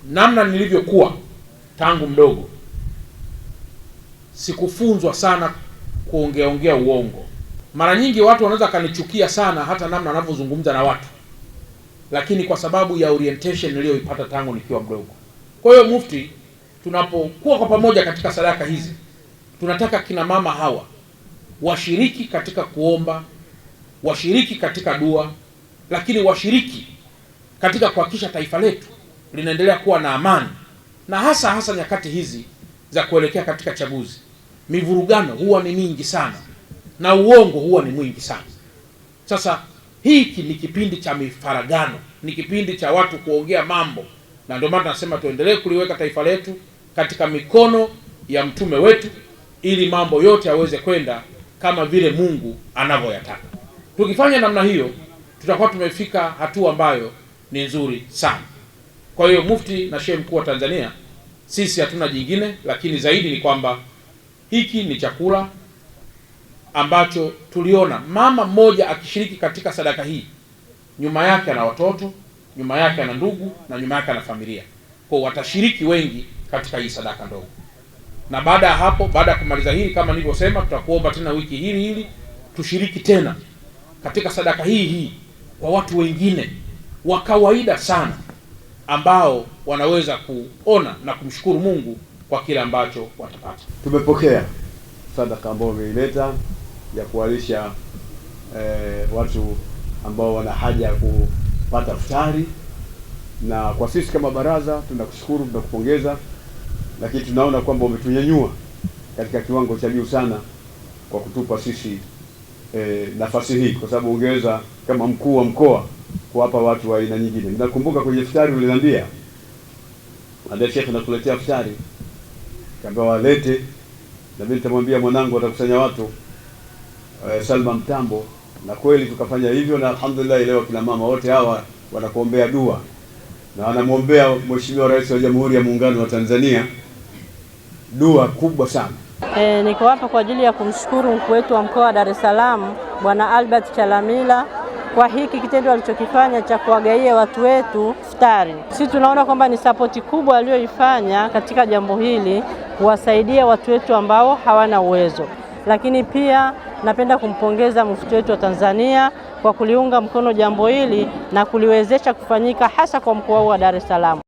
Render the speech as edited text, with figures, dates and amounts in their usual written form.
namna nilivyokuwa tangu mdogo, sikufunzwa sana kuongea uongo. Mara nyingi watu wanaweza kanichukia sana hata namna ninavyozungumza na watu, lakini kwa sababu ya orientation niliyoipata tangu nikiwa mdogo. Kwa hiyo Mufti, tunapokuwa kwa pamoja katika sadaka hizi, tunataka kina mama hawa washiriki katika kuomba, washiriki katika dua, lakini washiriki katika kuhakikisha taifa letu linaendelea kuwa na amani, na hasa nyakati hizi za kuelekea katika chaguzi. Mivurugano huwa ni mingi sana na uongo huwa ni mwingi sana. Sasa hiki ni kipindi cha mifaragano, ni kipindi cha watu kuongea mambo, na ndio maana tunasema tuendelee kuliweka taifa letu katika mikono ya mtume wetu ili mambo yote yaweze kwenda kama vile Mungu anavyoyataka. Tukifanya namna hiyo, tutakuwa tumefika hatua ambayo ni nzuri sana. Kwa hiyo Mufti na Sheikh Mkuu wa Tanzania, sisi hatuna jingine, lakini zaidi ni kwamba hiki ni chakula ambacho tuliona mama mmoja akishiriki katika sadaka hii, nyuma yake ana watoto, nyuma yake ana ndugu, na nyuma yake ana familia. Kwa watashiriki wengi katika hii sadaka ndogo. Na baada ya hapo, baada ya kumaliza hili, kama nilivyosema, tutakuomba tena wiki hili tushiriki tena katika sadaka hii kwa watu wengine wa kawaida sana ambao wanaweza kuona na kumshukuru Mungu kwa kile ambacho watapata. Tumepokea sadaka ambayo umeileta ya kuwalisha watu ambao wana haja ya kupata futari, na kwa sisi kama baraza tunakushukuru, tunakupongeza, lakini tunaona kwamba umetunyanyua katika kiwango cha juu sana kwa kutupa sisi nafasi hii, kwa sababu ungeweza kama mkuu wa mkoa kuwapa watu wa aina nyingine. Ninakumbuka kwenye futari uliniambia, ndio Sheikh nakuletea futari, kaambia walete, na mimi nitamwambia mwanangu atakusanya watu Salma Mtambo, na kweli tukafanya hivyo, na alhamdulillah leo kina mama wote hawa wanakuombea dua na wanamwombea Mheshimiwa Rais wa Jamhuri ya Muungano wa Tanzania dua kubwa sana. Niko hapa kwa ajili ya kumshukuru mkuu wetu wa mkoa wa Dar es Salaam Bwana Albert Chalamila kwa hiki kitendo alichokifanya cha kuwagaia watu wetu futari. Sisi tunaona kwamba ni sapoti kubwa aliyoifanya katika jambo hili kuwasaidia watu wetu ambao hawana uwezo. Lakini pia napenda kumpongeza mufti wetu wa Tanzania kwa kuliunga mkono jambo hili na kuliwezesha kufanyika hasa kwa mkoa wa Dar es Salaam.